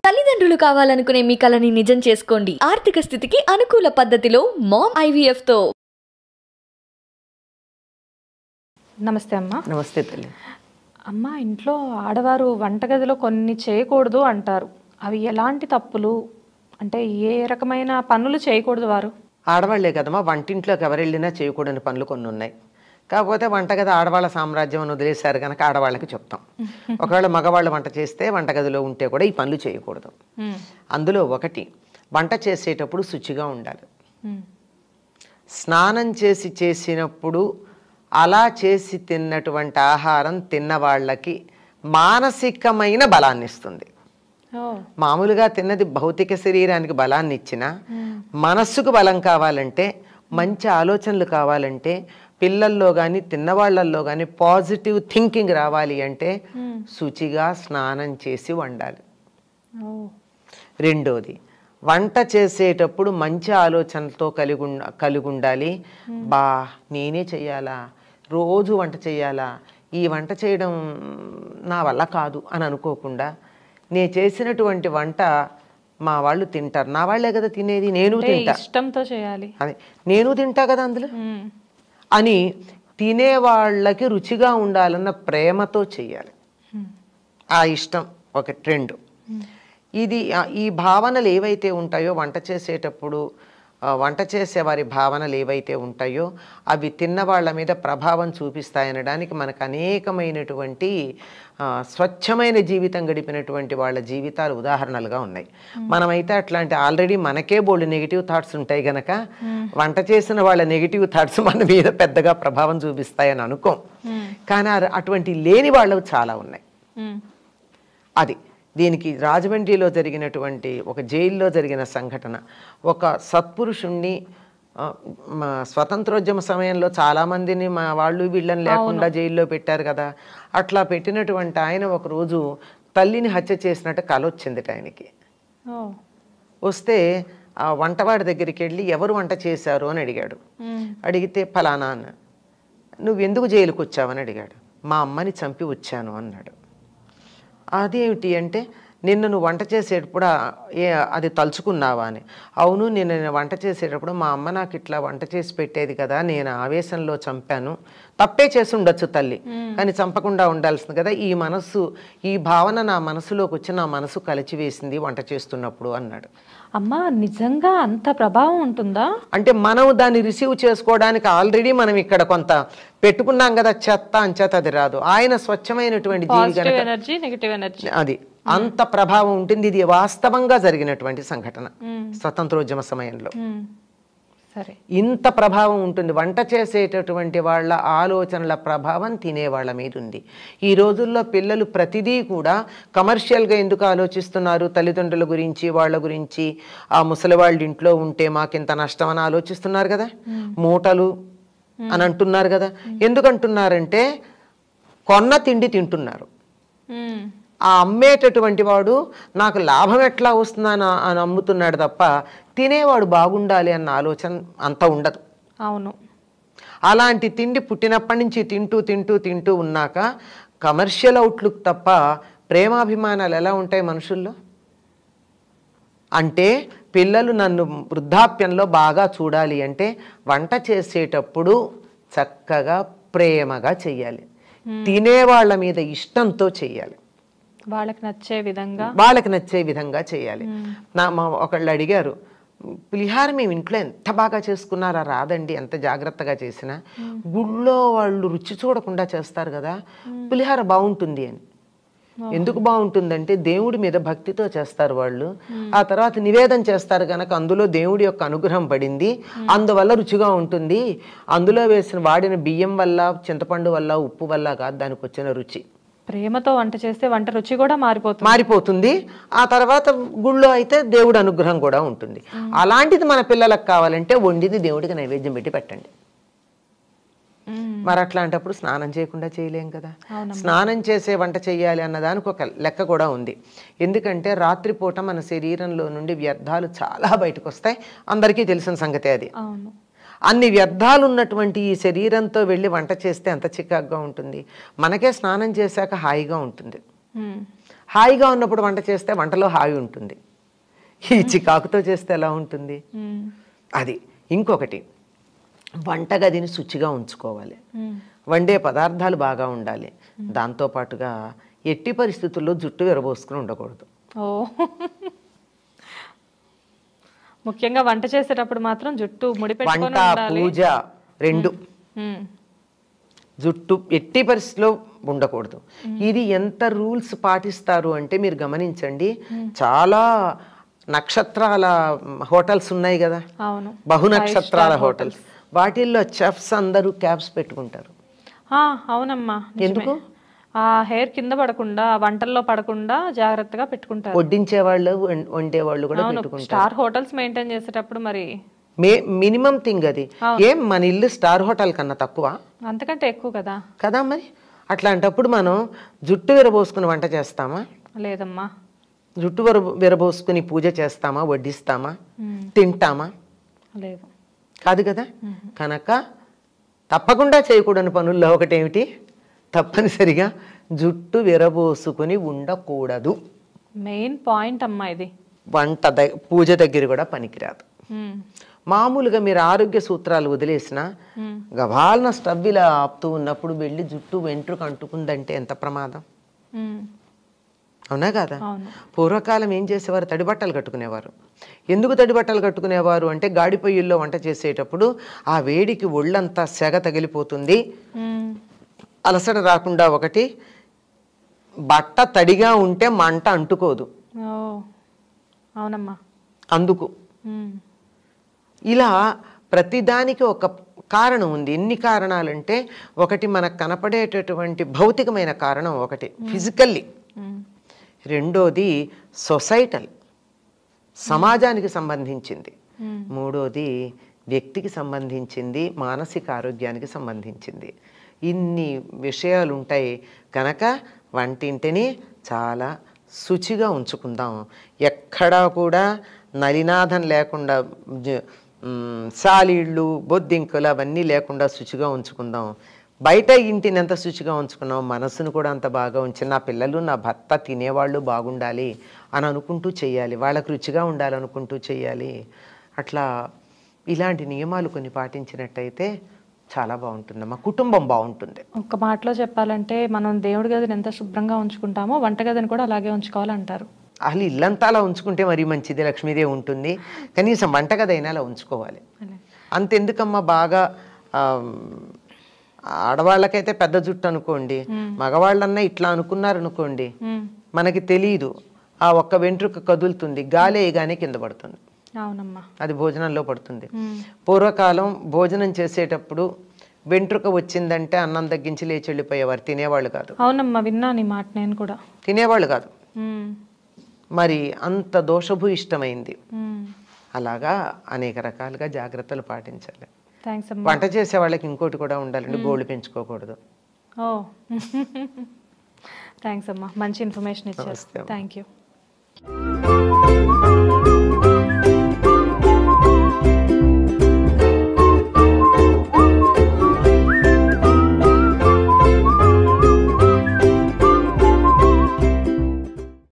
తల్లిదండ్రులు కావాలనుకునే మీ కలని నిజం చేసుకోండి. ఆర్థిక స్థితికి అనుకూల పద్ధతిలో మామ్ ఐవీఎఫ్ తో. నమస్తే అమ్మా. నమస్తే తల్లి. అమ్మ, ఇంట్లో ఆడవారు వంటగదిలో కొన్ని చేయకూడదు అంటారు. అవి ఎలాంటి తప్పులు? అంటే ఏ రకమైన పనులు చేయకూడదు వారు? ఆడవాళ్లే కదమ్మా, వంటింట్లోకి ఎవరు వెళ్ళినా చేయకూడని పనులు కొన్ని ఉన్నాయి. కాకపోతే వంటగది ఆడవాళ్ళ సామ్రాజ్యం అని వదిలేశారు కనుక ఆడవాళ్ళకి చెప్తాం. ఒకవేళ మగవాళ్ళు వంట చేస్తే వంటగదిలో ఉంటే కూడా ఈ పనులు చేయకూడదు. అందులో ఒకటి, వంట చేసేటప్పుడు శుచిగా ఉండాలి. స్నానం చేసినప్పుడు అలా చేసి తిన్నటువంటి ఆహారం తిన్న వాళ్ళకి మానసికమైన బలాన్ని ఇస్తుంది. మామూలుగా తిన్నది భౌతిక శరీరానికి బలాన్ని ఇచ్చినా మనస్సుకు బలం కావాలంటే, మంచి ఆలోచనలు కావాలంటే, పిల్లల్లో కానీ తిన్నవాళ్లల్లో కానీ పాజిటివ్ థింకింగ్ రావాలి అంటే శుచిగా స్నానం చేసి వండాలి. రెండోది, వంట చేసేటప్పుడు మంచి ఆలోచనలతో కలిగి ఉండాలి. నేనే చెయ్యాలా, రోజు వంట చేయాలా, ఈ వంట చేయడం నా వల్ల కాదు అని అనుకోకుండా, నేను చేసినటువంటి వంట మా వాళ్ళు తింటారు, నా వాళ్ళే కదా తినేది, నేను తింటా, ఇష్టంతో చేయాలి, అదే నేను తింటా కదా అందులో అని తినేవాళ్ళకి రుచిగా ఉండాలన్న ప్రేమతో చెయ్యాలి. ఆ ఇష్టం ఒకటి. రెండు, ఈ భావనలు ఏవైతే ఉంటాయో వంట చేసేటప్పుడు, వంట చేసేవారి భావనలు ఏవైతే ఉంటాయో అవి తిన్నవాళ్ళ మీద ప్రభావం చూపిస్తాయనడానికి మనకు అనేకమైనటువంటి స్వచ్ఛమైన జీవితం గడిపినటువంటి వాళ్ళ జీవితాలు ఉదాహరణలుగా ఉన్నాయి. మనమైతే అట్లాంటి ఆల్రెడీ మనకే బోల్డ్ నెగిటివ్ థాట్స్ ఉంటాయి గనక వంట చేసిన వాళ్ళ నెగిటివ్ థాట్స్ మన మీద పెద్దగా ప్రభావం చూపిస్తాయని అనుకోం. కానీ అటువంటి లేని వాళ్ళు చాలా ఉన్నాయి. అది దీనికి రాజమండ్రిలో జరిగినటువంటి ఒక జైల్లో జరిగిన సంఘటన. ఒక సత్పురుషుణ్ణి స్వతంత్రోద్యమ సమయంలో చాలామందిని మా వాళ్ళు వీళ్ళని లేకుండా జైల్లో పెట్టారు కదా. అట్లా పెట్టినటువంటి ఆయన ఒకరోజు తల్లిని హత్య చేసినట్టు కల వచ్చింది ఆయనకి. వస్తే ఆ వంటవాడి దగ్గరికి వెళ్ళి ఎవరు వంట చేశారు అని అడిగాడు. అడిగితే ఫలానా అన్న. నువ్వు ఎందుకు జైలుకు వచ్చావని అడిగాడు. మా అమ్మని చంపి వచ్చాను అన్నాడు. అదేమిటి అంటే, నిన్న నువ్వు వంట చేసేటప్పుడు అది తలుచుకున్నావా అని. అవును, నేను వంట చేసేటప్పుడు మా అమ్మ నాకు ఇట్లా వంట చేసి పెట్టేది కదా, నేను ఆవేశంలో చంపాను. తప్పే చేసి ఉండొచ్చు తల్లి, కానీ చంపకుండా ఉండాల్సింది కదా. ఈ భావన నా మనసులోకి వచ్చి నా మనసు కలిచివేసింది వంట చేస్తున్నప్పుడు అన్నాడు. అమ్మా, నిజంగా అంత ప్రభావం ఉంటుందా? అంటే మనం దాన్ని రిసీవ్ చేసుకోవడానికి ఆల్రెడీ మనం ఇక్కడ కొంత పెట్టుకున్నాం కదా, చెత్త అంచేత అది రాదు. ఆయన స్వచ్ఛమైనటువంటి జీవి, అది అంత ప్రభావం ఉంటుంది. ఇది వాస్తవంగా జరిగినటువంటి సంఘటన స్వతంత్రోద్యమ సమయంలో. సరే, ఇంత ప్రభావం ఉంటుంది. వంట చేసేటటువంటి వాళ్ళ ఆలోచనల ప్రభావం తినేవాళ్ళ మీద ఉంది. ఈ రోజుల్లో పిల్లలు ప్రతిదీ కూడా కమర్షియల్గా ఎందుకు ఆలోచిస్తున్నారు? తల్లిదండ్రుల గురించి, వాళ్ళ గురించి, ఆ ముసలి వాళ్ళ ఇంట్లో ఉంటే మాకింత నష్టం అని ఆలోచిస్తున్నారు కదా, మూటలు అని అంటున్నారు కదా. ఎందుకు అంటున్నారంటే కొన్న తిండి తింటున్నారు. ఆ అమ్మేటటువంటి వాడు నాకు లాభం ఎట్లా వస్తుందని అని అమ్ముతున్నాడు తప్ప తినేవాడు బాగుండాలి అన్న ఆలోచన అంత ఉండదు. అవును, అలాంటి తిండి పుట్టినప్పటి నుంచి తింటూ ఉన్నాక కమర్షియల్ అవుట్లుక్ తప్ప ప్రేమాభిమానాలు ఎలా ఉంటాయి మనుషుల్లో? అంటే పిల్లలు నన్ను వృద్ధాప్యంలో బాగా చూడాలి అంటే వంట చేసేటప్పుడు చక్కగా ప్రేమగా చెయ్యాలి, తినేవాళ్ళ మీద ఇష్టంతో చెయ్యాలి, వాళ్ళకి నచ్చే విధంగా చేయాలి. ఒకళ్ళు అడిగారు, పులిహార మేము ఇంట్లో ఎంత బాగా చేసుకున్నారా? రాదండి, ఎంత జాగ్రత్తగా చేసినా. గుళ్ళో వాళ్ళు రుచి చూడకుండా చేస్తారు కదా, పులిహార బాగుంటుంది అని. ఎందుకు బాగుంటుందంటే దేవుడి మీద భక్తితో చేస్తారు వాళ్ళు. ఆ తర్వాత నివేదన చేస్తారు కనుక అందులో దేవుడి యొక్క అనుగ్రహం పడింది, అందువల్ల రుచిగా ఉంటుంది. అందులో వాడిన బియ్యం వల్ల, చింతపండు వల్ల, ఉప్పు వల్ల కాదు దానికి వచ్చిన రుచి. ప్రేమతో వంట చేస్తే వంట రుచి కూడా మారిపోతుంది. ఆ తర్వాత గుళ్ళో అయితే దేవుడి అనుగ్రహం కూడా ఉంటుంది. అలాంటిది మన పిల్లలకు కావాలంటే వండిది దేవుడికి నైవేద్యం పెట్టి పెట్టండి. మరి అట్లాంటప్పుడు స్నానం చేయకుండా చేయలేం కదా. స్నానం చేసే వంట చేయాలి అన్నదానికి ఒక లెక్క కూడా ఉంది. ఎందుకంటే రాత్రిపూట మన శరీరంలో నుండి వ్యర్థాలు చాలా బయటకు వస్తాయి, అందరికీ తెలిసిన సంగతే అది. అన్ని వ్యర్థాలు ఉన్నటువంటి ఈ శరీరంతో వెళ్ళి వంట చేస్తే ఎంత చికాగ్గా ఉంటుంది. మనకే స్నానం చేశాక హాయిగా ఉంటుంది. హాయిగా ఉన్నప్పుడు వంట చేస్తే వంటలో హాయి ఉంటుంది, ఈ చికాకుతో చేస్తే ఎలా ఉంటుంది? అది. ఇంకొకటి, వంటగదిని శుచిగా ఉంచుకోవాలి, వండే పదార్థాలు బాగా ఉండాలి, దాంతోపాటుగా ఎట్టి పరిస్థితుల్లో జుట్టు విరబోసుకుని ఉండకూడదు. ఓ, ముఖ్యంగా వంట చేసేటప్పుడు మాత్రం జుట్టు ముడిపెట్టుకొని వంట పూజ రెండు జుట్టు ఎట్టి పరిస్థితిలో ఉండకూడదు. ఇది ఎంత రూల్స్ పాటిస్తారు అంటే మీరు గమనించండి, చాలా నక్షత్రాల హోటల్స్ ఉన్నాయి కదా, బహు నక్షత్రాల హోటల్స్, వాటిల్లో చెఫ్స్ అందరూ క్యాప్స్ పెట్టుకుంటారు. అవునమ్మా, ఎందుకు? ఆ హెయిర్ కింద పడకుండా, వంటల్లో పడకుండా జాగ్రత్తగా పెట్టుకుంటారు. వడ్డించే వాళ్ళు వండే వాళ్ళు కూడా పెట్టుకుంటారు. స్టార్ హోటల్స్ మెయింటైన్ చేసేటప్పుడు మరి మినిమం థింగ్ అది. ఏం మన ఇల్లు స్టార్ హోటల్ కన్నా తక్కువ? అంతకంటే ఎక్కువ కదా. కదా మరి. అట్లాంటప్పుడు మనం జుట్టు విరబోసుకుని వంట చేస్తామా? లేదమ్మా. జుట్టు విరబోసుకుని పూజ చేస్తామా, వడ్డిస్తామా, తింటామా? లేదు. కాదు కదా. కనుక తప్పకుండా చేయకూడని పనుల్లో ఒకటేమిటి, తప్పనిసరిగా జుట్టు విరబోసుకుని ఉండకూడదు. మెయిన్ పాయింట్ అమ్మా ఇది. వంట పూజ దగ్గర కూడా పనికిరాదు. మామూలుగా మీరు ఆరోగ్య సూత్రాలు వదిలేసిన గవాలన స్టవ్ ఇలా ఆపుతూ ఉన్నప్పుడు వెళ్ళి జుట్టు వెంట్రుకు అంటుకుందంటే ఎంత ప్రమాదం, అవునా కదా? పూర్వకాలం ఏం చేసేవారు? తడిబట్టలు కట్టుకునేవారు. ఎందుకు తడిబట్టలు కట్టుకునేవారు అంటే గాడి పొయ్యిల్లో వంట చేసేటప్పుడు ఆ వేడికి ఒళ్ళంతా సెగ తగిలిపోతుంది, అలసట రాకుండా. ఒకటి, బట్ట తడిగా ఉంటే మంట అంటుకోదు. అవునమ్మా. అందుకు ఇలా ప్రతిదానికి ఒక కారణం ఉంది. ఎన్ని కారణాలంటే, ఒకటి మనకు కనపడేటటువంటి భౌతికమైన కారణం, ఒకటి ఫిజికల్లీ, రెండోది సొసైటల్, సమాజానికి సంబంధించింది, మూడోది వ్యక్తికి సంబంధించింది, మానసిక ఆరోగ్యానికి సంబంధించింది. ఇన్ని విషయాలు ఉంటాయి కనుక వంటింటిని చాలా శుచిగా ఉంచుకుందాం. ఎక్కడా కూడా నలినాథం లేకుండా, సాలీళ్ళు, బొద్దింకలు అవన్నీ లేకుండా శుచిగా ఉంచుకుందాం. బయట ఇంటిని ఎంత శుచిగా ఉంచుకున్నాం, మనసును కూడా అంత బాగా ఉంచి, నా పిల్లలు నా భర్త తినేవాళ్ళు బాగుండాలి అని అనుకుంటూ చేయాలి, వాళ్ళకు రుచిగా ఉండాలనుకుంటూ చేయాలి. అట్లా ఇలాంటి నియమాలు కొన్ని పాటించినట్టయితే చాలా బాగుంటుందమ్మా, కుటుంబం బాగుంటుంది. ఒక్క మాటలో చెప్పాలంటే, మనం దేవుడి గదిని ఎంత శుభ్రంగా ఉంచుకుంటామో వంటగదిని కూడా అలాగే ఉంచుకోవాలంటారు. అసలు ఇల్లంతా అలా ఉంచుకుంటే మరీ మంచిది, లక్ష్మీదేవి ఉంటుంది. కనీసం వంటగది అయినా అలా ఉంచుకోవాలి. అంతెందుకమ్మా, బాగా ఆడవాళ్ళకైతే పెద్ద జుట్టు అనుకోండి, మగవాళ్ళన్నా ఇట్లా అనుకున్నారనుకోండి, మనకి తెలియదు, ఆ ఒక్క వెంట్రుక కదులుతుంది, గాలి వేయగానే కింద పడుతుంది. అవునమ్మా, అది భోజనంలో పడుతుంది. పూర్వకాలం భోజనం చేసేటప్పుడు వెంట్రుక వచ్చిందంటే అన్నం తగ్గించి లేచి వెళ్ళిపోయేవారు, తినేవాళ్ళు కాదు. అవునమ్మా, విన్నాను ఈ మాట నేను కూడా. తినేవాళ్ళు కాదు. మరి అంత దోషభూయిష్టమైంది. అలాగా అనేక రకాలుగా జాగ్రత్తలు పాటించాలి. వంట చేసే వాళ్ళకి ఇంకోటి కూడా ఉండాలండి, గోళ్ళు పెంచుకోకూడదు. ఓ, థ్యాంక్స్ అమ్మా, మంచి ఇన్ఫర్మేషన్ ఇచ్చారు. Thank you.